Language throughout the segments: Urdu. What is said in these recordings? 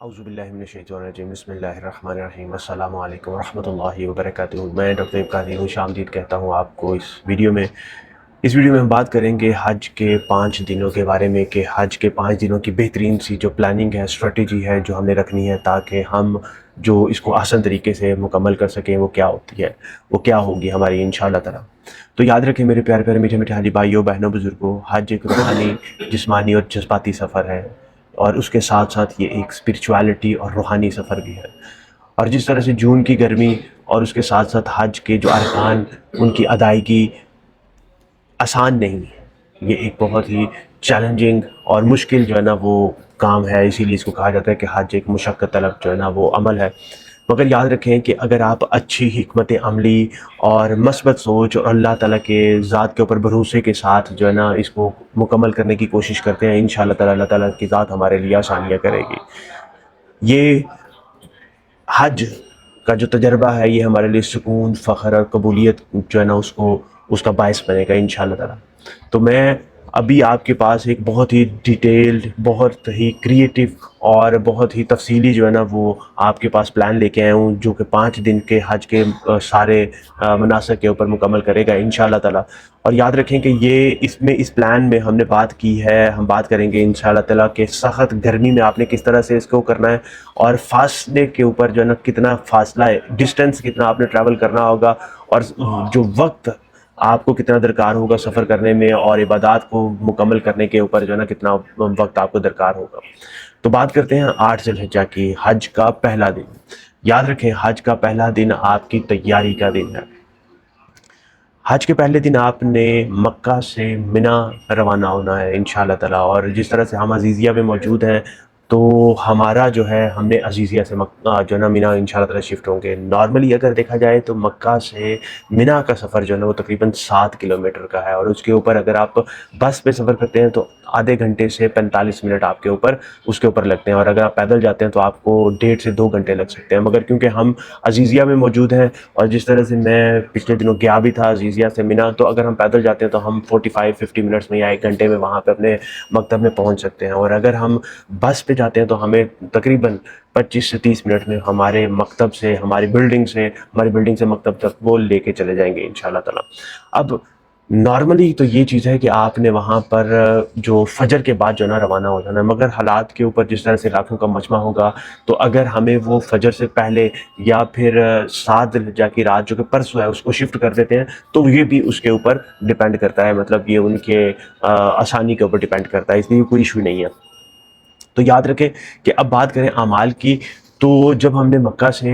اعوذ باللہ من الشیطان الرجیم بسم اللہ الرحمن الرحیم السلام علیکم ورحمۃ اللہ وبرکاتہ۔ میں ڈاکٹر قادری ہوں، شامدید کہتا ہوں آپ کو اس ویڈیو میں ہم بات کریں گے حج کے 5 دنوں کے بارے میں، کہ حج کے 5 دنوں کی بہترین سی جو پلاننگ ہے، اسٹریٹجی ہے جو ہم نے رکھنی ہے تاکہ ہم جو اس کو آسان طریقے سے مکمل کر سکیں، وہ کیا ہوتی ہے، وہ کیا ہوگی ہماری انشاءاللہ تعالی۔ تو یاد رکھیں میرے پیارے پیارے میٹھے میٹھے حاجی بھائیوں بہنوں بزرگوں، حج ایک روحانی، جسمانی اور جذباتی سفر ہے، اور اس کے ساتھ ساتھ یہ ایک اسپرچوالٹی اور روحانی سفر بھی ہے۔ اور جس طرح سے جون کی گرمی اور اس کے ساتھ ساتھ حج کے جو ارکان، ان کی ادائیگی آسان نہیں ہے، یہ ایک بہت ہی چیلنجنگ اور مشکل جو ہے نا وہ کام ہے، اسی لیے اس کو کہا جاتا ہے کہ حج ایک مشقت طلب جو ہے نا وہ عمل ہے۔ مگر یاد رکھیں کہ اگر آپ اچھی حکمت عملی اور مثبت سوچ اور اللہ تعالیٰ کے ذات کے اوپر بھروسے کے ساتھ جو ہے نا اس کو مکمل کرنے کی کوشش کرتے ہیں، انشاءاللہ تعالیٰ اللہ تعالیٰ کی ذات ہمارے لیے آسانیاں کرے گی۔ یہ حج کا جو تجربہ ہے یہ ہمارے لیے سکون، فخر اور قبولیت جو ہے نا اس کا باعث بنے گا انشاءاللہ تعالیٰ۔ تو میں ابھی آپ کے پاس ایک بہت ہی ڈیٹیلڈ، بہت ہی کریٹو اور بہت ہی تفصیلی جو ہے نا وہ آپ کے پاس پلان لے کے آیا ہوں، جو کہ 5 دن کے حج کے سارے مناسک کے اوپر مکمل کرے گا انشاءاللہ تعالیٰ۔ اور یاد رکھیں کہ اس پلان میں ہم نے بات کی ہے، ہم بات کریں گے انشاءاللہ تعالیٰ کہ سخت گرمی میں آپ نے کس طرح سے اس کو کرنا ہے، اور فاصلے کے اوپر جو ہے نا کتنا فاصلہ ہے، ڈسٹنس کتنا آپ نے ٹریول کرنا ہوگا، اور جو وقت آپ کو کتنا درکار ہوگا سفر کرنے میں، اور عبادات کو مکمل کرنے کے اوپر جو ہے نا کتنا وقت آپ کو درکار ہوگا۔ تو بات کرتے ہیں 8 ذی الحجہ کی، حج کا پہلا دن۔ یاد رکھیں حج کا پہلا دن آپ کی تیاری کا دن ہے۔ حج کے پہلے دن آپ نے مکہ سے منی روانہ ہونا ہے انشاءاللہ تعالیٰ، اور جس طرح سے ہم عزیزیہ میں موجود ہیں تو ہمارا جو ہے ہم نے عزیزیہ سے جو ہے نا منی انشاءاللہ تعالیٰ شفٹ ہوں گے۔ نارملی اگر دیکھا جائے تو مکہ سے منی کا سفر جو ہے نا وہ تقریباً 7 کلومیٹر کا ہے، اور اس کے اوپر اگر آپ بس پہ سفر کرتے ہیں تو آدھے گھنٹے سے 45 منٹ آپ کے اوپر اس کے اوپر لگتے ہیں، اور اگر آپ پیدل جاتے ہیں تو آپ کو 1.5 سے 2 گھنٹے لگ سکتے ہیں۔ مگر کیونکہ ہم عزیزیہ میں موجود ہیں، اور جس طرح سے میں پچھلے دنوں گیا بھی تھا عزیزیہ سے منی، تو اگر ہم پیدل جاتے ہیں تو ہم 45-50 منٹس میں یا 1 گھنٹے میں وہاں پہ اپنے مکتب میں پہنچ سکتے ہیں، اور اگر ہم بس پہ جاتے ہیں تو ہمیں تقریباً 25 سے 30 منٹ میں ہمارے مکتب سے، ہماری بلڈنگ سے مکتب تک وہ لے کے چلے جائیں گے انشاءاللہ تعالیٰ۔ اب نارملی تو یہ چیز ہے کہ آپ نے وہاں پر جو فجر کے بعد جو نا روانہ ہو جانا ہے، مگر حالات کے اوپر جس طرح سے راتوں کا مجمع ہوگا تو اگر ہمیں وہ فجر سے پہلے یا پھر 7 ذی الحجہ کی رات جو کہ پرسوں ہے اس کو شفٹ کر دیتے ہیں، تو یہ بھی اس کے اوپر ڈیپینڈ کرتا ہے، مطلب یہ ان کے آسانی کے اوپر ڈیپینڈ کرتا ہے، اس لیے کوئی ایشو نہیں ہے۔ تو یاد رکھیں کہ اب بات کریں اعمال کی، تو جب ہم نے مکہ سے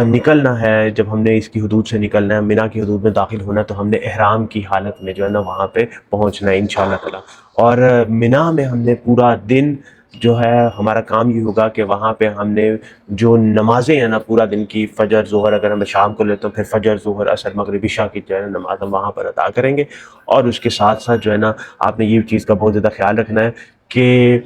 نکلنا ہے، جب ہم نے اس کی حدود سے نکلنا ہے، منی کی حدود میں داخل ہونا ہے، تو ہم نے احرام کی حالت میں جو ہے نا وہاں پہ پہنچنا ہے انشاءاللہ تعالیٰ۔ اور منی میں ہم نے پورا دن جو ہے ہمارا کام یہ ہوگا کہ وہاں پہ ہم نے جو نمازیں ہیں نا پورا دن کی، فجر ظہر اگر ہم شام کو لیتے ہیں، پھر فجر ظہر عصر مغرب عشاء کی جو ہے نا نماز ہم وہاں پر ادا کریں گے۔ اور اس کے ساتھ ساتھ جو ہے نا آپ نے یہ چیز کا بہت زیادہ خیال رکھنا ہے کہ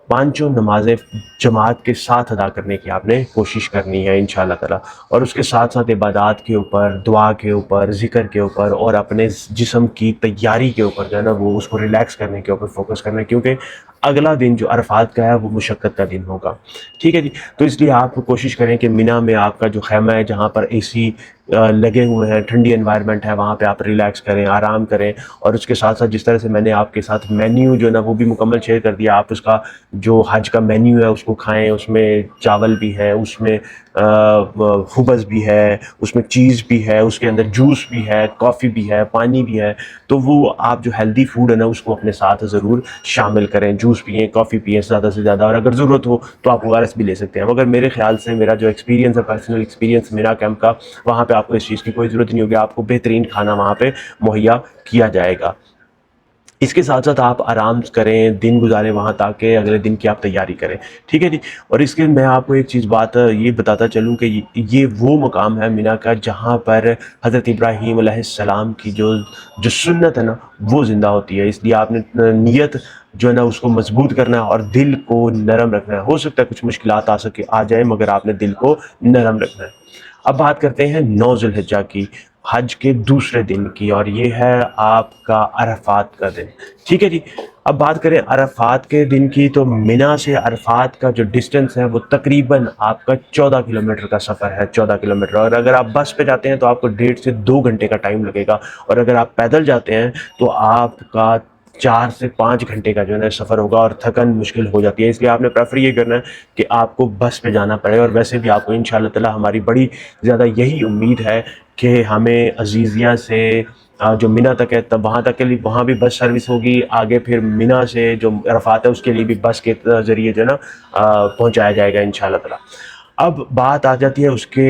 5 نمازیں جماعت کے ساتھ ادا کرنے کی آپ نے کوشش کرنی ہے انشاءاللہ تعالیٰ، اور اس کے ساتھ ساتھ عبادات کے اوپر، دعا کے اوپر، ذکر کے اوپر، اور اپنے جسم کی تیاری کے اوپر جو ہے نا وہ اس کو ریلیکس کرنے کے اوپر فوکس کرنا ہے، کیونکہ اگلا دن جو عرفات کا ہے وہ مشقت کا دن ہوگا، ٹھیک ہے جی۔ تو اس لیے آپ کوشش کریں کہ منی میں آپ کا جو خیمہ ہے جہاں پر اے سی لگے ہوئے ہیں، ٹھنڈی انوائرمنٹ ہے، وہاں پہ آپ ریلیکس کریں، آرام کریں، اور اس کے ساتھ ساتھ جس طرح سے میں نے آپ کے ساتھ مینیو جو ہے نا وہ بھی مکمل شیئر کر دیا، آپ اس کا جو حج کا مینیو ہے اس کو کھائیں، اس میں چاول بھی ہے، اس میں خبز بھی ہے، اس میں چیز بھی ہے، اس کے اندر جوس بھی ہے، کافی بھی ہے، پانی بھی ہے، تو وہ آپ جو ہیلدی فوڈ ہے نا اس کو اپنے ساتھ ضرور شامل کریں، جوس پئیں، کافی پئیں زیادہ سے زیادہ، اور اگر ضرورت ہو تو آپ ORS بھی لے سکتے ہیں۔ مگر میرے خیال سے میرا جو ایکسپیرینس ہے، پرسنل ایکسپیرینس میرا کیمپ کا، وہاں پہ آپ کو اس چیز کی کوئی ضرورت نہیں ہوگی، آپ کو بہترین کھانا وہاں پہ مہیا کیا جائے گا۔ اس کے ساتھ ساتھ آپ آرام کریں، دن گزاریں وہاں تاکہ اگلے دن کی آپ تیاری کریں، ٹھیک ہے جی۔ اور اس کے میں آپ کو ایک چیز بات یہ بتاتا چلوں کہ یہ وہ مقام ہے منی کا جہاں پر حضرت ابراہیم علیہ السلام کی جو سنت ہے نا وہ زندہ ہوتی ہے، اس لیے آپ نے نیت جو ہے نا اس کو مضبوط کرنا ہے اور دل کو نرم رکھنا ہے۔ ہو سکتا ہے کچھ مشکلات آ جائیں، مگر آپ نے دل کو نرم رکھنا ہے۔ اب بات کرتے ہیں 9 ذی الحجہ کی۔ حج کے دوسرے دن کی، اور یہ ہے آپ کا عرفات کا دن، ٹھیک ہے جی۔ اب بات کریں عرفات کے دن کی، تو منی سے عرفات کا جو ڈسٹنس ہے وہ تقریباً آپ کا 14 کلومیٹر کا سفر ہے، 14 کلومیٹر، اور اگر آپ بس پہ جاتے ہیں تو آپ کو 1.5 سے 2 گھنٹے کا ٹائم لگے گا، اور اگر آپ پیدل جاتے ہیں تو آپ کا 4 سے 5 گھنٹے کا جو ہے نا سفر ہوگا، اور تھکن مشکل ہو جاتی ہے، اس لیے آپ نے پریفر یہ کرنا ہے کہ آپ کو بس پہ جانا پڑے۔ اور ویسے بھی آپ کو انشاءاللہ تعالی ہماری بڑی زیادہ یہی امید ہے کہ ہمیں عزیزیہ سے جو منی تک ہے تب وہاں تک کے لیے وہاں بھی بس سروس ہوگی، آگے پھر منی سے جو عرفات ہے اس کے لیے بھی بس کے ذریعے جو ہے نا پہنچایا جائے گا انشاءاللہ تعالی۔ اب بات آ جاتی ہے اس کے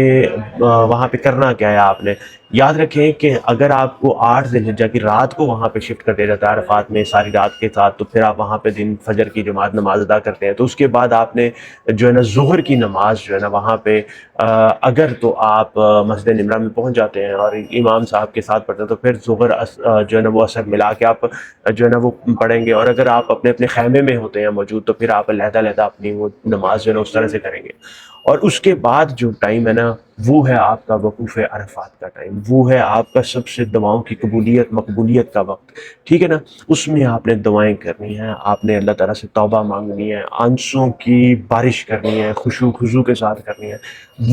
وہاں پہ کرنا کیا ہے آپ نے۔ یاد رکھیں کہ اگر آپ کو 8 ذی الحجہ کی رات کو وہاں پہ شفٹ کر دیا جاتا ہے عرفات میں ساری رات کے ساتھ، تو پھر آپ وہاں پہ دن فجر کی جماعت نماز ادا کرتے ہیں، تو اس کے بعد آپ نے جو ہے نا ظہر کی نماز جو ہے نا وہاں پہ اگر تو آپ مسجد نمرہ میں پہنچ جاتے ہیں اور امام صاحب کے ساتھ پڑھتے ہیں، تو پھر ظہر جو ہے نا وہ اثر ملا کے آپ جو ہے نا وہ پڑھیں گے، اور اگر آپ اپنے اپنے خیمے میں ہوتے ہیں موجود تو پھر آپ علیحدہ علیحدہ اپنی وہ نماز جو ہے نا اس طرح سے کریں گے۔ اور اس کے بعد جو ٹائم ہے نا وہ ہے آپ کا وقوف عرفات کا ٹائم، وہ ہے آپ کا سب سے دعاؤں کی قبولیت مقبولیت کا وقت، ٹھیک ہے نا۔ اس میں آپ نے دعائیں کرنی ہیں، آپ نے اللہ تعالیٰ سے توبہ مانگنی ہے، آنسوں کی بارش کرنی ہے، خشوع خضوع کے ساتھ کرنی ہے۔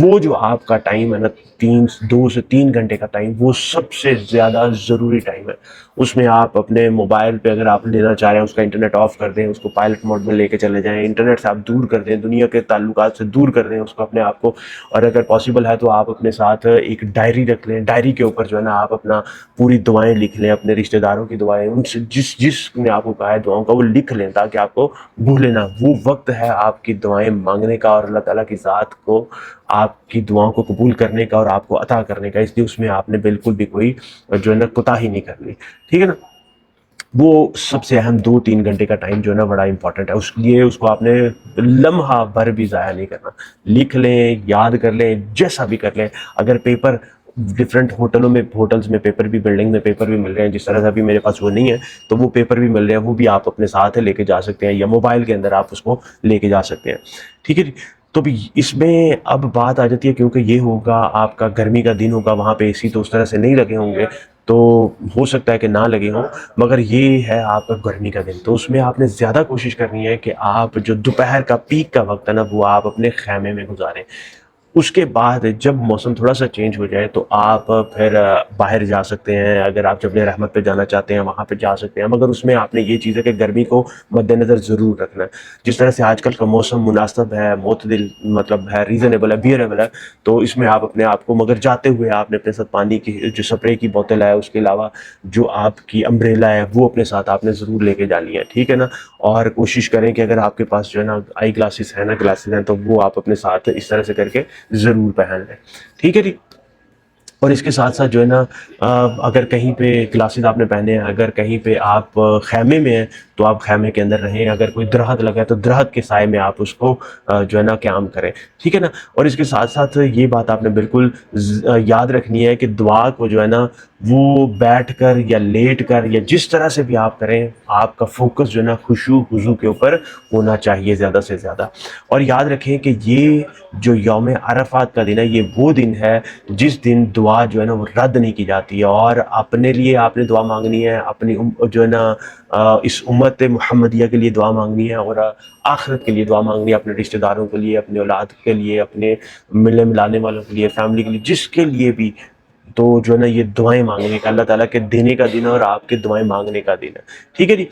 وہ جو آپ کا ٹائم ہے نا 2 سے 3 گھنٹے کا ٹائم، وہ سب سے زیادہ ضروری ٹائم ہے۔ اس میں آپ اپنے موبائل پہ اگر آپ لینا چاہ رہے ہیں اس کا انٹرنیٹ آف کر دیں، اس کو پائلٹ موڈ میں لے کے چلے جائیں، انٹرنیٹ سے آپ دور کر دیں، دنیا کے تعلقات سے دور کر دیں اس کو اپنے آپ کو، اور اگر پاسبل ہے تو آپ اپنے ساتھ ایک ڈائری رکھ لیں، ڈائری کے اوپر جو ہے نا آپ اپنا پوری دعائیں لکھ لیں، اپنے رشتہ داروں کی دعائیں، ان سے جس نے آپ کو کہا ہے دعاؤں کا وہ لکھ لیں تاکہ آپ کو بھولے نہ۔ وہ وقت ہے آپ کی دعائیں مانگنے کا اور اللہ تعالیٰ کی ذات کو آپ کی دعاؤں کو قبول کرنے کا اور آپ کو عطا کرنے کا، اس لیے اس میں آپ نے بالکل بھی کوئی جو ہے نا کوتاہی نہیں کرنی، ٹھیک ہے نا۔ وہ سب سے اہم 2-3 گھنٹے کا ٹائم جو ہے نا بڑا امپورٹنٹ ہے، اس لیے اس کو آپ نے لمحہ بھر بھی ضائع نہیں کرنا۔ لکھ لیں، یاد کر لیں، جیسا بھی کر لیں۔ اگر پیپر ڈفرینٹ ہوٹلز میں پیپر بھی، بلڈنگ میں پیپر بھی مل رہے ہیں، جس طرح سے ابھی میرے پاس وہ نہیں ہے تو وہ پیپر بھی مل رہے ہیں، وہ بھی آپ اپنے ساتھ لے کے جا سکتے ہیں، یا موبائل کے اندر آپ اس کو لے کے جا سکتے ہیں، ٹھیک ہے جی۔ تو بھی اس میں اب بات آ جاتی ہے، کیونکہ یہ ہوگا آپ کا گرمی کا دن ہوگا، وہاں پہ اے سی تو اس طرح سے نہیں لگے ہوں گے، تو ہو سکتا ہے کہ نہ لگے ہوں، مگر یہ ہے آپ کا گرمی کا دن، تو اس میں آپ نے زیادہ کوشش کرنی ہے کہ آپ جو دوپہر کا پیک کا وقت ہے نا وہ آپ اپنے خیمے میں گزاریں۔ اس کے بعد جب موسم تھوڑا سا چینج ہو جائے تو آپ پھر باہر جا سکتے ہیں، اگر آپ جبل رحمت پہ جانا چاہتے ہیں وہاں پہ جا سکتے ہیں، مگر اس میں آپ نے یہ چیز ہے کہ گرمی کو مد نظر ضرور رکھنا ہے۔ جس طرح سے آج کل کا موسم مناسب ہے، معتدل مطلب ہے، ریزنیبل ہے، بیئریبل ہے، تو اس میں آپ اپنے آپ کو، مگر جاتے ہوئے آپ نے اپنے ساتھ پانی کی جو سپرے کی بوتل ہے، اس کے علاوہ جو آپ کی امبریلا ہے وہ اپنے ساتھ آپ نے ضرور لے کے جانی ہے، ٹھیک ہے نا۔ اور کوشش کریں کہ اگر آپ کے پاس جو ہے نا آئی گلاسز ہیں تو وہ آپ اپنے ساتھ اس طرح سے کر کے ضرور پہن لیں، ٹھیک ہے جی۔ اور اس کے ساتھ ساتھ جو ہے نا اگر کہیں پہ گلاسز آپ نے پہنے ہیں، اگر کہیں پہ آپ خیمے میں ہیں تو آپ خیمے کے اندر رہیں، اگر کوئی درخت لگا ہے تو درخت کے سائے میں آپ اس کو جو ہے نا قیام کریں، ٹھیک ہے نا۔ اور اس کے ساتھ ساتھ یہ بات آپ نے بالکل یاد رکھنی ہے کہ دعا کو جو ہے نا وہ بیٹھ کر یا لیٹ کر یا جس طرح سے بھی آپ کریں، آپ کا فوکس جو ہے نا خشوع خضوع کے اوپر ہونا چاہیے زیادہ سے زیادہ۔ اور یاد رکھیں کہ یہ جو یوم عرفات کا دن ہے یہ وہ دن ہے جس دن دعا جو ہے نا وہ رد نہیں کی جاتی ہے، اور اپنے لیے آپ نے دعا مانگنی ہے، اپنی جو ہے نا اس امت محمدیہ کے لیے دعا مانگنی ہے، اور آخرت کے لیے دعا مانگنی ہے، اپنے رشتہ داروں کے لیے، اپنے اولاد کے لیے، اپنے ملنے ملانے والوں کے لیے، فیملی کے لیے، جس کے لیے بھی، تو جو ہے نا یہ دعائیں مانگنے کا، اللہ تعالیٰ کے دینے کا دن ہے اور آپ کے دعائیں مانگنے کا دن ہے، ٹھیک ہے جی۔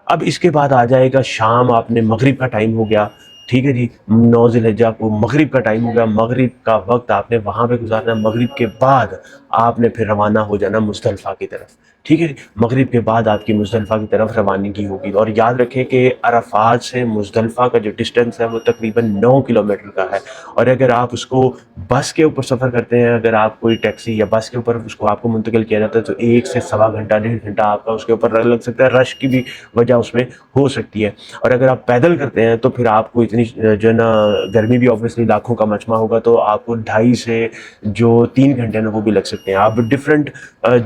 اب اس کے بعد آ جائے گا شام، آپ نے مغرب کا ٹائم ہو گیا، ٹھیک ہے جی، 9 ذی الحجہ کو مغرب کا ٹائم ہو گیا، مغرب کا وقت آپ نے وہاں پہ گزارنا، مغرب کے بعد آپ نے پھر روانہ ہو جانا مزدلفہ کی طرف، ٹھیک ہے جی۔ مغرب کے بعد آپ کی مزدلفہ کی طرف روانگی ہوگی، اور یاد رکھیں کہ عرفات سے مزدلفہ کا جو ڈسٹنس ہے وہ تقریباً 9 کلومیٹر کا ہے، اور اگر آپ اس کو بس کے اوپر سفر کرتے ہیں، اگر آپ کوئی ٹیکسی یا بس کے اوپر اس کو آپ کو منتقل کیا جاتا ہے تو 1 سے 1.25 گھنٹہ 1.5 گھنٹہ آپ کا اس کے اوپر لگ سکتا ہے، رش کی بھی وجہ اس میں ہو سکتی ہے۔ اور اگر آپ پیدل کرتے ہیں تو پھر آپ کو اتنی جو ہے نا گرمی بھی آبویسلی لاکھوں کا مجمع ہوگا، تو آپ کو 2.5 سے 3 گھنٹے نا وہ بھی لگ سکتے ہیں۔ آپ ڈفرینٹ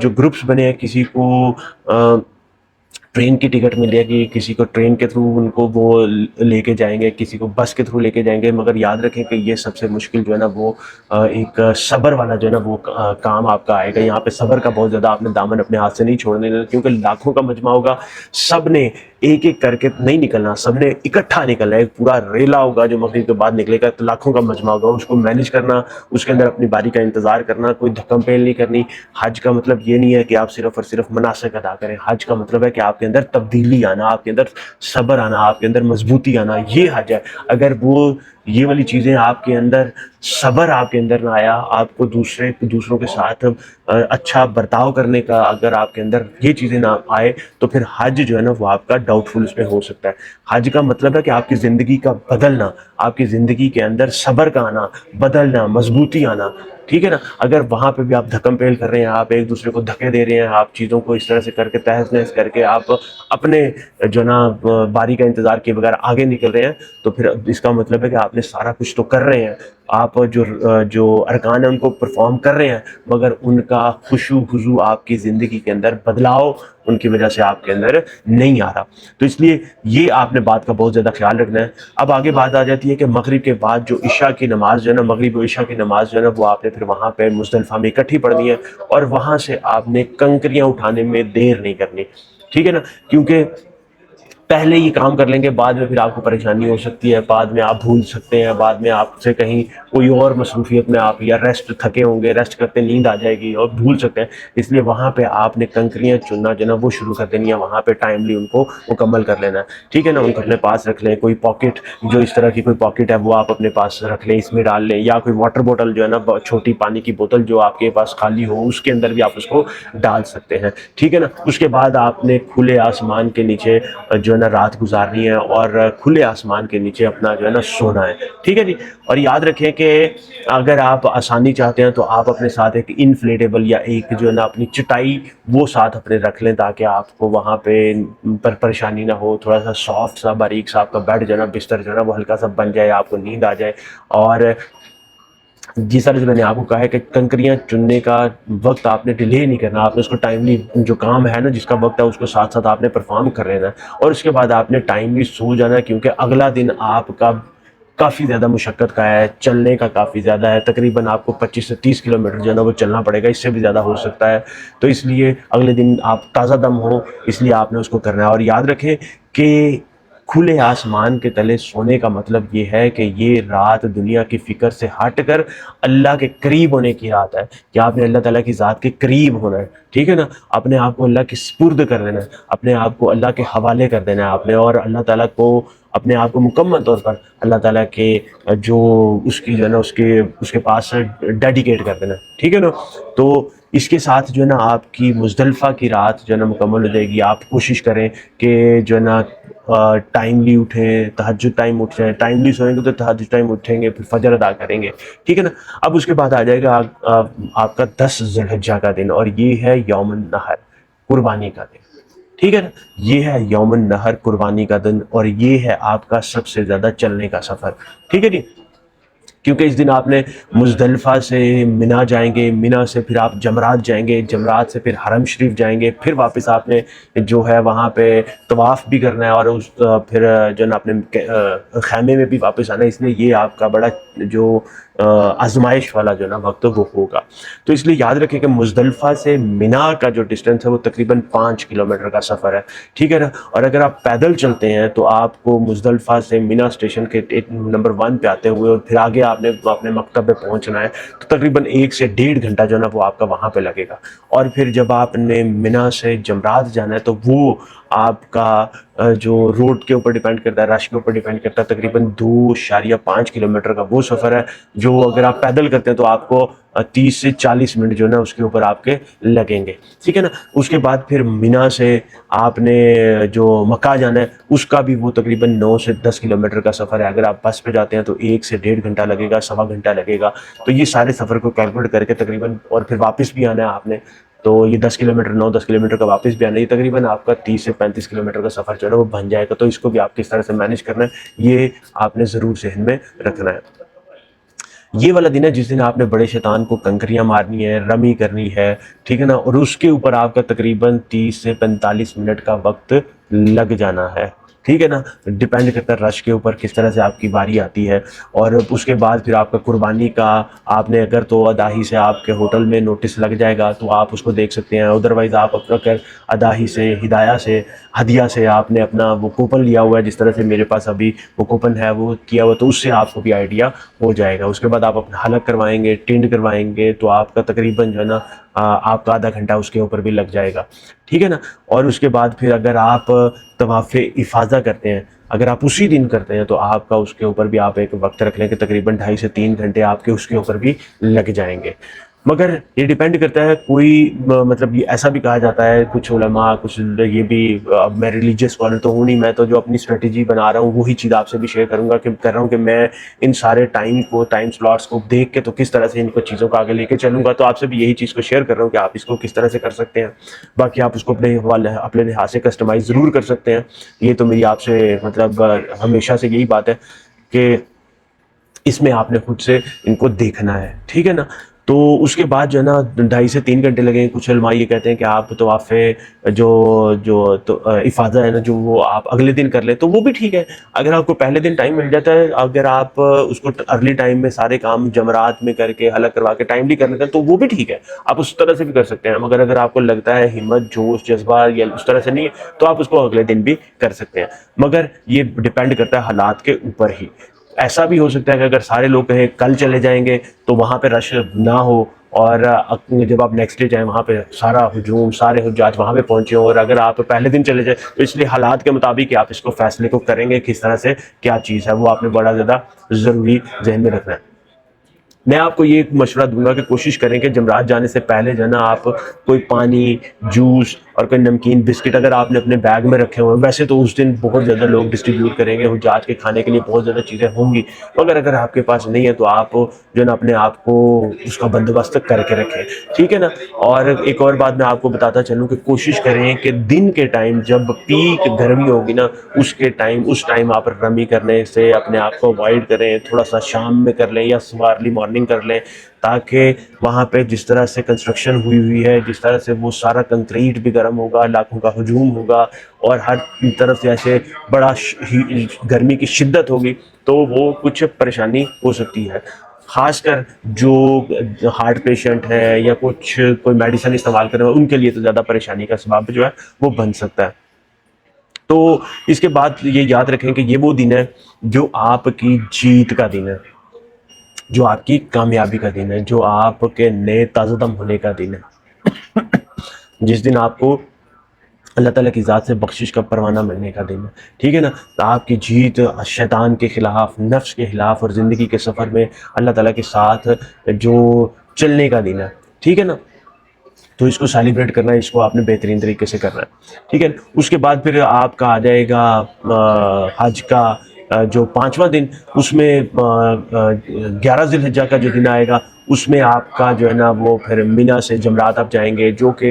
جو گروپس بنے ہیں، کسی کو ٹرین کی ٹکٹ ملے گی، کسی کو ٹرین کے تھرو ان کو وہ لے کے جائیں گے، کسی کو بس کے تھرو لے کے جائیں گے، مگر یاد رکھیں کہ یہ سب سے مشکل جو ہے نا وہ ایک صبر والا جو ہے نا وہ کام آپ کا آئے گا۔ یہاں پہ صبر کا بہت زیادہ آپ نے دامن اپنے ہاتھ سے نہیں چھوڑنے دینا، کیونکہ لاکھوں کا مجمع ہوگا، سب نے ایک ایک کر کے نہیں نکلنا، سب نے اکٹھا نکلنا ہے، ایک پورا ریلا ہوگا جو مغرب کے بعد نکلے گا، تو لاکھوں کا مجمع ہوگا، اس کو مینج کرنا، اس کے اندر اپنی باری کا انتظار کرنا، کوئی دھکم پیل نہیں کرنی۔ حج کا مطلب یہ نہیں ہے کہ آپ صرف اور صرف مناسک ادا کریں، حج کا مطلب ہے کہ آپ کے اندر تبدیلی آنا، آپ کے اندر صبر آنا، آپ کے اندر مضبوطی آنا، یہ حج ہے۔ اگر وہ یہ والی چیزیں آپ کے اندر، صبر آپ کے اندر نہ آیا، آپ کو دوسروں کے ساتھ اچھا برتاؤ کرنے کا اگر آپ کے اندر یہ چیزیں نہ آئے، تو پھر حج جو ہے نا وہ آپ کا ڈاؤٹ فل اس میں ہو سکتا ہے۔ حج کا مطلب ہے کہ آپ کی زندگی کا بدلنا، آپ کی زندگی کے اندر صبر کا آنا، بدلنا، مضبوطی آنا، ٹھیک ہے نا۔ اگر وہاں پہ بھی آپ دھکم پیل کر رہے ہیں، آپ ایک دوسرے کو دھکے دے رہے ہیں، آپ چیزوں کو اس طرح سے کر کے تہز نہز کر کے آپ اپنے جو نا باری کا انتظار کیے بغیر آگے نکل رہے ہیں، تو پھر اس کا مطلب ہے کہ آپ نے سارا کچھ تو کر رہے ہیں، آپ جو ارکان ہیں ان کو پرفارم کر رہے ہیں، مگر ان کا خشوع خضوع آپ کی زندگی کے اندر بدلاؤ ان کی وجہ سے آپ کے اندر نہیں آ رہا۔ تو اس لیے یہ آپ نے بات کا بہت زیادہ خیال رکھنا ہے۔ اب آگے بات آ جاتی ہے کہ مغرب کے بعد جو عشاء کی نماز جو ہے نا، مغرب و عشاء کی نماز جو ہے نا، وہ آپ نے پھر وہاں پہ مزدلفہ میں اکٹھی پڑھنی ہے، اور وہاں سے آپ نے کنکریاں اٹھانے میں دیر نہیں کرنی، ٹھیک ہے نا، کیونکہ پہلے یہ کام کر لیں گے، بعد میں پھر آپ کو پریشانی ہو سکتی ہے، بعد میں آپ بھول سکتے ہیں، بعد میں آپ سے کہیں کوئی اور مصروفیت میں آپ یا ریسٹ تھکے ہوں گے، ریسٹ کرتے نیند آ جائے گی اور بھول سکتے ہیں۔ اس لیے وہاں پہ آپ نے کنکریاں چننا جو نا وہ شروع کر دینی ہے، وہاں پہ ٹائملی ان کو مکمل کر لینا ہے، ٹھیک ہے نا۔ ان کو اپنے پاس رکھ لیں، کوئی پاکٹ جو اس طرح کی کوئی پاکٹ ہے وہ آپ اپنے پاس رکھ لیں، اس میں ڈال لیں، یا کوئی واٹر بوٹل جو ہے نا، چھوٹی پانی کی بوتل جو آپ کے پاس خالی ہو، اس کے اندر بھی آپ اس کو ڈال سکتے ہیں، ٹھیک ہے نا۔ اس کے بعد آپ نے کھلے آسمان کے نیچے جو ہے نا رات گزارنی ہے، اور کھلے آسمان کے نیچے اپنا جو ہے نا سونا ہے، ٹھیک ہے جی۔ اور یاد رکھیں کہ اگر آپ آسانی چاہتے ہیں تو آپ اپنے ساتھ ایک انفلیٹیبل یا ایک جو ہے نا اپنی چٹائی وہ ساتھ اپنے رکھ لیں، تاکہ آپ کو وہاں پہ پریشانی نہ ہو، تھوڑا سا سافٹ سا باریک سا آپ کا بیڈ جو ہے نا، بستر جو ہے نا وہ ہلکا سا بن جائے، آپ کو نیند آ جائے۔ اور جس طرح سے میں نے آپ کو کہا ہے کہ کنکریاں چننے کا وقت آپ نے ڈیلے نہیں کرنا، آپ نے اس کو ٹائملی جو کام ہے نا، جس کا وقت ہے اس کو ساتھ ساتھ آپ نے پرفارم کر لینا ہے، اور اس کے بعد آپ نے ٹائملی سو جانا ہے، کیونکہ اگلا دن آپ کا کافی زیادہ مشقت کا ہے، چلنے کا کافی زیادہ ہے، تقریباً آپ کو 25 سے 30 کلومیٹر جو ہے نا وہ چلنا پڑے گا، اس سے بھی زیادہ ہو سکتا ہے۔ تو اس لیے اگلے دن آپ تازہ دم ہوں، اس لیے آپ نے اس کو کرنا ہے۔ اور یاد رکھیں کہ کھلے آسمان کے تلے سونے کا مطلب یہ ہے کہ یہ رات دنیا کی فکر سے ہٹ کر اللہ کے قریب ہونے کی رات ہے، کہ آپ نے اللہ تعالیٰ کی ذات کے قریب ہونا ہے، ٹھیک ہے نا۔ اپنے آپ کو اللہ کے سپرد کر دینا ہے، اپنے آپ کو اللہ کے حوالے کر دینا ہے آپ نے، اور اللہ تعالیٰ کو اپنے آپ کو مکمل طور پر اللہ تعالیٰ کے جو اس کی جو ہے نا اس کے پاس ڈیڈیکیٹ کر دینا ہے، ٹھیک ہے نا۔ تو اس کے ساتھ جو ہے نا آپ کی مزدلفہ کی رات جو ہے نا مکمل ہو جائے گی۔ آپ کوشش کریں کہ جو ہے نا ٹائملی اٹھیں، تہجد ٹائم اٹھ جائیں، ٹائملی سوئیں گے تو تہجد ٹائم اٹھیں گے، پھر فجر ادا کریں گے، ٹھیک ہے نا۔ اب اس کے بعد آ جائے گا آپ کا 10 ذی الحجہ کا دن، اور یہ ہے یوم النحر، قربانی کا دن، ٹھیک ہے نا۔ یہ ہے یوم النحر، قربانی کا دن، اور یہ ہے آپ کا سب سے زیادہ چلنے کا سفر، ٹھیک ہے جی۔ کیونکہ اس دن آپ نے مزدلفہ سے منا جائیں گے، منا سے پھر آپ جمرات جائیں گے، جمرات سے پھر حرم شریف جائیں گے، پھر واپس آپ نے جو ہے وہاں پہ طواف بھی کرنا ہے، اور پھر جو ہے نا اپنے خیمے میں بھی واپس آنا ہے۔ اس لیے یہ آپ کا بڑا جو آزمائش والا جو ہے نا وقت وہ ہوگا۔ تو اس لیے یاد رکھیں کہ مزدلفہ سے منا کا جو ڈسٹینس ہے وہ تقریباً 5 کلومیٹر کا سفر ہے، ٹھیک ہے نا۔ اور اگر آپ پیدل چلتے ہیں تو آپ کو مزدلفہ سے منا اسٹیشن کے نمبر 1 پہ آتے ہوئے، اور پھر آگے آپ نے اپنے مکتب پہ پہنچنا ہے، تو تقریباً 1 سے 1.5 گھنٹہ جو ہے نا وہ آپ کا وہاں پہ لگے گا۔ اور پھر جب آپ نے منا سے جمرات جانا ہے تو وہ آپ کا جو روڈ کے اوپر ڈیپینڈ کرتا ہے، رش کے اوپر ڈیپینڈ کرتا ہے، تقریباً 2.5 کلومیٹر کا وہ سفر ہے، جو اگر آپ پیدل کرتے ہیں تو آپ کو 30 سے 40 منٹ جو ہے نا اس کے اوپر آپ کے لگیں گے، ٹھیک ہے نا۔ اس کے بعد پھر منا سے آپ نے جو مکہ جانا ہے اس کا بھی وہ تقریباً 9 سے 10 کلومیٹر کا سفر ہے۔ اگر آپ بس پہ جاتے ہیں تو 1 سے 1.5 گھنٹہ لگے گا، 1.25 گھنٹہ لگے گا۔ تو یہ سارے سفر کو کیلکولیٹ کر کے تقریباً، اور پھر واپس بھی آنا ہے آپ نے، تو یہ 10 کلومیٹر 9-10 کلومیٹر کا واپس بھی آنا ہے، یہ تقریباً آپ کا 30 سے 35 کلومیٹر کا سفر جو ہے نا وہ بن جائے گا۔ تو اس کو بھی آپ کس طرح سے مینیج کرنا ہے یہ آپ نے ضرور ذہن میں رکھنا ہے۔ یہ والا دن ہے جس دن آپ نے بڑے شیطان کو کنکریاں مارنی ہے، رمی کرنی ہے، ٹھیک ہے نا، اور اس کے اوپر آپ کا تقریباً 30 سے 45 منٹ کا وقت لگ جانا ہے، ٹھیک ہے نا، ڈیپینڈ کرتا ہے رش کے اوپر کس طرح سے آپ کی باری آتی ہے۔ اور اس کے بعد پھر آپ کا قربانی کا آپ نے اگر تو اداہی سے آپ کے ہوٹل میں نوٹس لگ جائے گا تو آپ اس کو دیکھ سکتے ہیں، ادروائز آپ اگر اداہی سے، ہدایہ سے، ہدیہ سے آپ نے اپنا وہ کوپن لیا ہوا ہے، جس طرح سے میرے پاس ابھی وہ کوپن ہے وہ کیا ہوا، تو اس سے آپ کو بھی آئیڈیا ہو جائے گا۔ اس کے بعد آپ اپنا حلق کروائیں گے، ٹنڈ کروائیں گے، تو آپ کا تقریباً جو ہے نا آپ کا آدھا گھنٹہ اس کے اوپر بھی لگ جائے گا، ٹھیک ہے نا۔ اور اس کے بعد پھر اگر آپ طواف افاضہ کرتے ہیں، اگر آپ اسی دن کرتے ہیں تو آپ کا اس کے اوپر بھی آپ ایک وقت رکھ لیں کہ تقریباً 2.5 سے 3 گھنٹے آپ کے اس کے اوپر بھی لگ جائیں گے۔ مگر یہ ڈیپینڈ کرتا ہے، کوئی مطلب یہ ایسا بھی کہا جاتا ہے، کچھ علماء، کچھ یہ بھی، اب میں ریلیجیس اسکالر تو ہوں نہیں، میں تو جو اپنی اسٹریٹجی بنا رہا ہوں وہی چیز آپ سے بھی شیئر کروں گا، کہ کر رہا ہوں کہ میں ان سارے ٹائم سلاٹس کو دیکھ کے تو کس طرح سے ان کو چیزوں کو آگے لے کے چلوں گا، تو آپ سے بھی یہی چیز کو شیئر کر رہا ہوں کہ آپ اس کو کس طرح سے کر سکتے ہیں۔ باقی آپ اس کو اپنے لحاظ سے کسٹمائز ضرور کر سکتے ہیں۔ یہ تو میری آپ سے مطلب ہمیشہ سے یہی بات ہے کہ اس میں آپ نے خود سے ان کو دیکھنا ہے، ٹھیک ہے نا۔ تو اس کے بعد جو ہے نا 2.5 سے 3 گھنٹے لگیں۔ کچھ علماء یہ کہتے ہیں کہ آپ طواف جو افاضہ ہے نا، جو وہ آپ اگلے دن کر لیں تو وہ بھی ٹھیک ہے۔ اگر آپ کو پہلے دن ٹائم مل جاتا ہے، اگر آپ اس کو ارلی ٹائم میں سارے کام جمرات میں کر کے حلق کروا کے ٹائملی کر لیتے ہیں تو وہ بھی ٹھیک ہے، آپ اس طرح سے بھی کر سکتے ہیں۔ مگر اگر آپ کو لگتا ہے ہمت، جوش، جذبہ یا اس طرح سے نہیں ہے تو آپ اس کو اگلے دن بھی کر سکتے ہیں، مگر یہ ڈیپینڈ کرتا ہے حالات کے اوپر ہی۔ ایسا بھی ہو سکتا ہے کہ اگر سارے لوگ کہیں کل چلے جائیں گے تو وہاں پہ رش نہ ہو، اور جب آپ نیکسٹ ڈے جائیں وہاں پہ سارا ہجوم، سارے حجاج وہاں پہ پہنچے ہوں، اور اگر آپ پہلے دن چلے جائیں تو اس لیے حالات کے مطابق کہ آپ اس کو فیصلے کو کریں گے کس طرح سے کیا چیز ہے، وہ آپ نے بڑا زیادہ ضروری ذہن میں رکھنا ہے۔ میں آپ کو یہ مشورہ دوں گا کہ کوشش کریں کہ جمرات جانے سے پہلے جو ہے نا آپ کوئی پانی، جوس اور کوئی نمکین، بسکٹ اگر آپ نے اپنے بیگ میں رکھے ہوئے ہیں، ویسے تو اس دن بہت زیادہ لوگ ڈسٹریبیوٹ کریں گے، حجاج کے کھانے کے لیے بہت زیادہ چیزیں ہوں گی، مگر اگر آپ کے پاس نہیں ہے تو آپ جو ہے نا اپنے آپ کو اس کا بندوبست کر کے رکھیں، ٹھیک ہے نا۔ اور ایک اور بات میں آپ کو بتاتا چلوں کہ کوشش کریں کہ دن کے ٹائم جب پیک گرمی ہوگی نا اس ٹائم آپ رمی کرنے سے اپنے آپ کو اوائڈ کریں، تھوڑا سا شام میں کر لیں یا صبح ارلی مارننگ کر لیں، تاکہ وہاں پہ جس طرح سے کنسٹرکشن ہوئی ہے، جس طرح سے وہ سارا کنکریٹ بھی گرم ہوگا، لاکھوں کا ہجوم ہوگا، اور ہر طرف سے ایسے بڑا گرمی کی شدت ہوگی تو وہ کچھ پریشانی ہو سکتی ہے، خاص کر جو ہارٹ پیشنٹ ہے یا کوئی میڈیسن استعمال کرے ان کے لیے تو زیادہ پریشانی کا سبب جو ہے وہ بن سکتا ہے۔ تو اس کے بعد یہ یاد رکھیں کہ یہ وہ دن ہے جو آپ کی جیت کا دن ہے، جو آپ کی کامیابی کا دن ہے، جو آپ کے نئے تازہ دم ہونے کا دن ہے، جس دن آپ کو اللہ تعالیٰ کی ذات سے بخشش کا پروانہ ملنے کا دن ہے، ٹھیک ہے نا۔ تو آپ کی جیت شیطان کے خلاف، نفس کے خلاف اور زندگی کے سفر میں اللہ تعالیٰ کے ساتھ جو چلنے کا دن ہے، ٹھیک ہے نا۔ تو اس کو سیلیبریٹ کرنا ہے، اس کو آپ نے بہترین طریقے سے کرنا ہے، ٹھیک ہے۔ اس کے بعد پھر آپ کا آ جائے گا حج کا جو 5واں دن، اس میں 11 ذی الحجہ کا جو دن آئے گا اس میں آپ کا جو ہے نا وہ پھر مینا سے جمرات آپ جائیں گے، جو کہ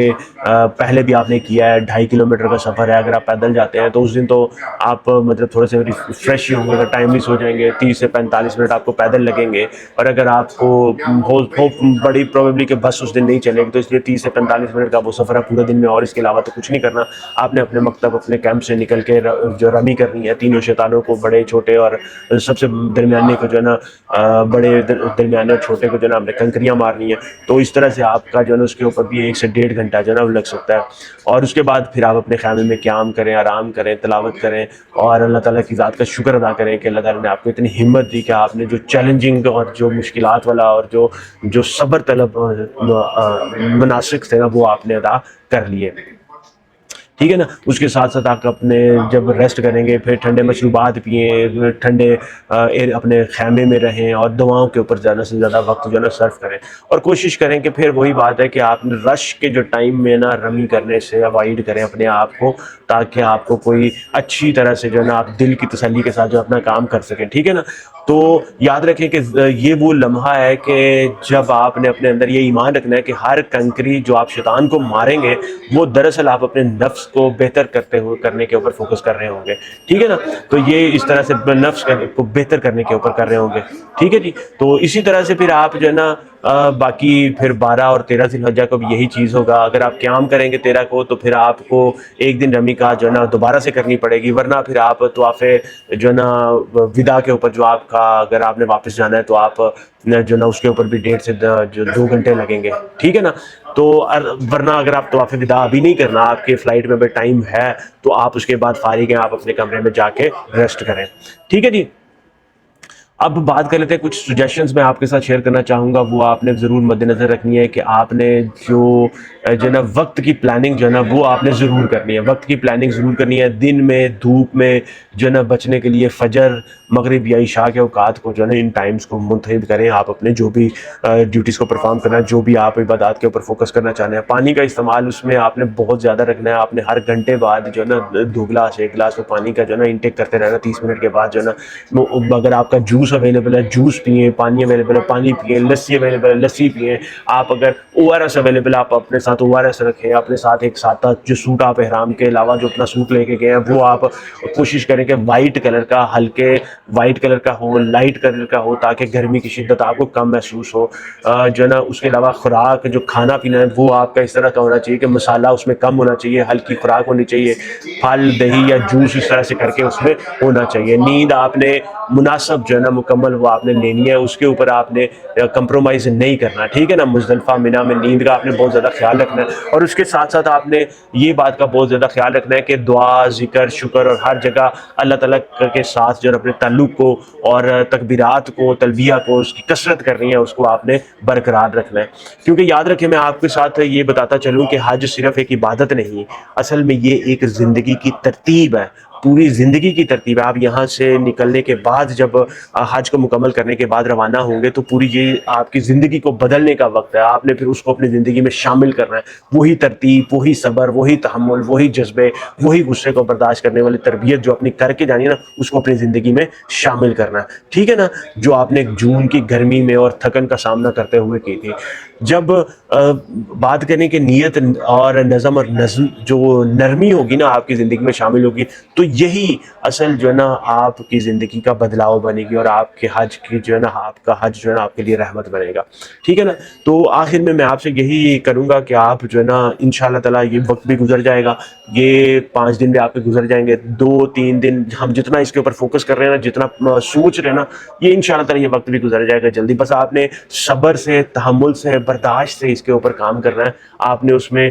پہلے بھی آپ نے کیا ہے، 2.5 کلومیٹر کا سفر ہے۔ اگر آپ پیدل جاتے ہیں تو اس دن تو آپ مطلب تھوڑے سے فریش ہی ہوں گے، اگر ٹائملی سو جائیں گے 30 سے 45 منٹ آپ کو پیدل لگیں گے، اور اگر آپ کو بڑی پروبیبلی کہ بس اس دن نہیں چلے گی تو اس لیے 30 سے 45 منٹ کا وہ سفر ہے پورے دن میں، اور اس کے علاوہ تو کچھ نہیں کرنا۔ آپ نے اپنے مکتب، اپنے کیمپ سے نکل کے جو رمی کرنی ہے، تینوں شیطانوں کو، بڑے چھوٹے اور سب سے درمیانے کو جو ہے نا بڑے درمیانے اور چھوٹے کو جو ہے نا ہم نے کنکریاں مارنی ہے۔ تو اس طرح سے آپ کا جو ہے نا اس کے اوپر بھی 1 سے 1.5 گھنٹہ جو ہے نا وہ لگ سکتا ہے، اور اس کے بعد پھر آپ اپنے خیمے میں قیام کریں، آرام کریں، تلاوت کریں، اور اللہ تعالیٰ کی ذات کا شکر ادا کریں کہ اللہ تعالیٰ نے آپ کو اتنی ہمت دی کہ آپ نے جو چیلنجنگ اور جو مشکلات والا اور جو صبر طلب مناسک تھے نا وہ آپ نے ادا کر لیے، ٹھیک ہے نا۔ اس کے ساتھ ساتھ آپ اپنے جب ریسٹ کریں گے پھر ٹھنڈے مشروبات پئیں، ٹھنڈے اپنے خیمے میں رہیں، اور دعاؤں کے اوپر زیادہ سے زیادہ وقت جو ہے نا صرف کریں، اور کوشش کریں کہ پھر وہی بات ہے کہ آپ رش کے جو ٹائم میں نا رمی کرنے سے اوائڈ کریں اپنے آپ کو، تاکہ آپ کو کوئی اچھی طرح سے جو ہے نا آپ دل کی تسلی کے ساتھ جو اپنا کام کر سکیں، ٹھیک ہے نا۔ تو یاد رکھیں کہ یہ وہ لمحہ ہے کہ جب آپ نے اپنے اندر یہ ایمان رکھنا ہے کہ ہر کنکری جو آپ شیطان کو ماریں گے وہ دراصل آپ اپنے نفس نفس کو بہتر کرنے کے اوپر فوکس کر رہے ہوں گے، ٹھیک ہے نا. تو یہ اس طرح سے نفس کو بہتر کرنے کے اوپر کر رہے ہوں گے، ٹھیک ہے جی. تو اسی طرح سے پھر آپ جو ہے نا باقی پھر 12 اور 13 ذی الحجہ کو بھی یہی چیز ہوگا. اگر آپ قیام کریں گے 13 کو تو پھر آپ کو ایک دن رمی کا جو ہے نا دوبارہ سے کرنی پڑے گی، ورنہ پھر آپ طواف جو ہے نا وداع کے اوپر جو آپ کا اگر آپ نے واپس جانا ہے تو آپ جو ہے نا اس کے اوپر بھی 1.5 سے 2 گھنٹے لگیں گے، ٹھیک ہے نا. تو ورنہ اگر آپ طواف وداع ابھی نہیں کرنا، آپ کے فلائٹ میں بھی ٹائم ہے، تو آپ اس کے بعد فارغ ہیں، آپ اپنے کمرے میں جا کے ریسٹ کریں، ٹھیک ہے جی. اب بات کر لیتے ہیں کچھ سجیشنز میں آپ کے ساتھ شیئر کرنا چاہوں گا. وہ آپ نے ضرور مد نظر رکھنی ہے کہ آپ نے جو ہے نا وقت کی پلاننگ جو ہے نا وہ آپ نے ضرور کرنی ہے. وقت کی پلاننگ ضرور کرنی ہے. دن میں دھوپ میں جو ہے نا بچنے کے لیے فجر، مغرب یا عشاء کے اوقات کو جو ہے نا ان ٹائمز کو منتخب کریں. آپ اپنے جو بھی ڈیوٹیز کو پرفارم کرنا ہے، جو بھی آپ عبادات کے اوپر فوکس کرنا چاہتے ہیں. پانی کا استعمال اس میں آپ نے بہت زیادہ رکھنا ہے. آپ نے ہر گھنٹے بعد جو ہے نا 2 گلاس 1 گلاس میں پانی کا جو ہے نا انٹیک کرتے رہنا. 30 منٹ کے بعد جو ہے نا اگر آپ کا جوس اویلیبل ہے جوس پئیں، پانی اویلیبل ہے پانی پئیں، لسی اویلیبل ہے لسی پئیں. آپ اگر او آر ایس اویلیبل ہے آپ اپنے ساتھ او آر ایس رکھیں. اپنے ساتھ ایک ساتھ جو سوٹ آپ احرام کے علاوہ جو اپنا سوٹ لے کے گئے ہیں وہ آپ کوشش کریں کہ وائٹ کلر کا، ہلکے وائٹ کلر کا ہو، لائٹ کلر کا ہو، تاکہ گرمی کی شدت آپ کو کم محسوس ہو جو ہے نا. اس کے علاوہ خوراک جو کھانا پینا ہے وہ آپ کا اس طرح کا ہونا چاہیے کہ مسالہ اس میں کم ہونا چاہیے، ہلکی خوراک ہونی چاہیے، پھل دہی یا جوس اس طرح سے کر کے اس میں ہونا چاہیے. نیند آپ نے مناسب جو ہے نا مکمل وہ آپ نے لینی ہے، اس کے اوپر آپ نے کمپرومائز نہیں کرنا، ٹھیک ہے نا. مزدلفہ منی میں نیند کا آپ نے بہت زیادہ خیال رکھنا ہے. اور اس کے ساتھ ساتھ آپ نے یہ بات کا بہت زیادہ خیال رکھنا ہے کہ دعا، ذکر، شکر اور ہر جگہ اللہ تعالیٰ کے ساتھ جو ہے اپنے تعلق کو اور تکبیرات کو، تلبیہ کو، اس کی کثرت کرنی ہے، اس کو آپ نے برقرار رکھنا ہے. کیونکہ یاد رکھیں میں آپ کے ساتھ یہ بتاتا چلوں کہ حج صرف ایک عبادت نہیں، اصل میں یہ ایک زندگی کی ترتیب ہے، پوری زندگی کی ترتیب ہے. آپ یہاں سے نکلنے کے بعد جب حج کو مکمل کرنے کے بعد روانہ ہوں گے تو پوری یہ آپ کی زندگی کو بدلنے کا وقت ہے. آپ نے پھر اس کو اپنی زندگی میں شامل کرنا ہے. وہی ترتیب، وہی صبر، وہی تحمل، وہی جذبے، وہی غصے کو برداشت کرنے والی تربیت جو اپنی کر کے جانی ہے نا اس کو اپنی زندگی میں شامل کرنا ہے، ٹھیک ہے نا. جو آپ نے جون کی گرمی میں اور تھکن کا سامنا کرتے ہوئے کی تھی. جب بات کریں کہ نیت اور نظم اور نظم جو نرمی ہوگی نا آپ کی زندگی میں شامل ہوگی تو یہی اصل جو ہے نا آپ کی زندگی کا بدلاؤ بنے گی، اور آپ کے حج کی جو ہے نا آپ کا حج جو ہے نا آپ کے لیے رحمت بنے گا، ٹھیک ہے نا. تو آخر میں آپ سے یہی کروں گا کہ آپ جو ہے نا انشاءاللہ تعالیٰ یہ وقت بھی گزر جائے گا، یہ 5 دن بھی آپ کے گزر جائیں گے. 2-3 دن ہم جتنا اس کے اوپر فوکس کر رہے ہیں نا، جتنا سوچ رہے ہیں نا، یہ انشاءاللہ تعالیٰ یہ وقت بھی گزر جائے گا جلدی. بس آپ نے صبر سے، تحمل سے، برداشت سے اس کے اوپر کام کرنا ہے. آپ نے اس میں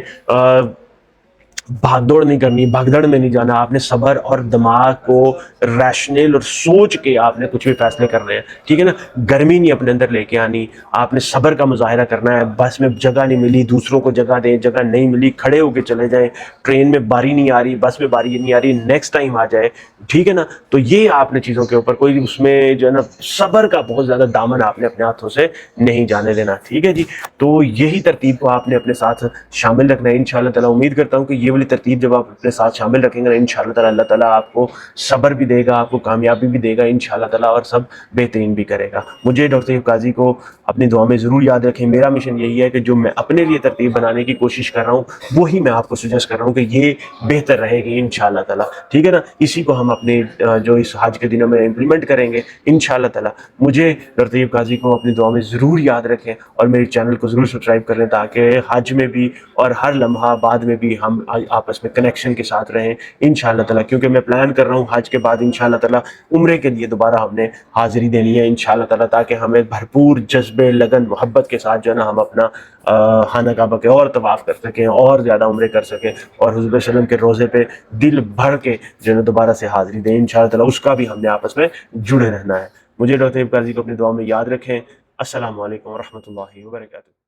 بھاگ دوڑ نہیں کرنی، بھگدڑ میں نہیں جانا. آپ نے صبر اور دماغ کو ریشنل اور سوچ کے آپ نے کچھ بھی فیصلے کرنے ہیں، ٹھیک ہے نا. گرمی نہیں اپنے اندر لے کے آنی. آپ نے صبر کا مظاہرہ کرنا ہے. بس میں جگہ نہیں ملی دوسروں کو جگہ دیں، جگہ نہیں ملی کھڑے ہو کے چلے جائیں. ٹرین میں باری نہیں آ رہی، بس میں باری نہیں آ رہی، نیکسٹ ٹائم آ جائے، ٹھیک ہے نا. تو یہ آپ نے چیزوں کے اوپر کوئی اس میں جو ہے نا صبر کا بہت زیادہ دامن آپ نے اپنے ہاتھوں سے نہیں جانے دینا، ٹھیک ہے جی. تو یہی ترتیب کو آپ نے اپنے ساتھ شامل رکھنا ہے. انشاءاللہ تعالیٰ امید کرتا ہوں کہ یہ والی ترتیب جب آپ اپنے ساتھ شامل رکھیں گے نا انشاءاللہ تعالیٰ اللہ تعالیٰ آپ کو صبر بھی دے گا، آپ کو کامیابی بھی دے گا انشاءاللہ تعالیٰ، اور سب بہترین بھی کرے گا. مجھے ڈاکٹر طیب قاضی کو اپنی دعا میں ضرور یاد رکھیں. میرا مشن یہی ہے کہ جو میں اپنے لیے ترتیب بنانے کی کوشش کر رہا ہوں وہی میں آپ کو سجیسٹ کر رہا ہوں کہ یہ بہتر رہے گی انشاءاللہ تعالیٰ، ٹھیک ہے نا. اسی کو ہم اپنے جو اس حج کے دنوں میں امپلیمنٹ کریں گے انشاءاللہ تعالیٰ. مجھے ڈاکٹر طیب قاضی کو اپنی دعا میں ضرور یاد رکھیں اور میرے چینل کو ضرور سبسکرائب کر لیں تاکہ حج میں بھی اور ہر لمحہ بعد میں بھی ہم آپس میں کنیکشن کے ساتھ رہیں انشاءاللہ تعالیٰ. کیونکہ میں پلان کر رہا ہوں حج کے بعد انشاءاللہ تعالیٰ عمرے کے لیے دوبارہ ہم نے حاضری دینی ہے انشاءاللہ تعالیٰ، تاکہ ہمیں بھرپور جذبے، لگن، محبت کے ساتھ جو ہے نا ہم اپنا خانہ کعبہ کے اور طواف کر سکیں اور زیادہ عمرے کر سکیں اور حضور صلی اللہ علیہ وسلم کے روزے پہ دل بھر کے جو ہے نا دوبارہ سے حاضری دیں انشاءاللہ تعالیٰ. اس کا بھی ہم نے آپس میں جڑے رہنا ہے. مجھے ڈاکٹر طیب قاضی کو اپنی دعا میں یاد رکھیں. السلام علیکم ورحمۃ اللہ وبرکاتہ.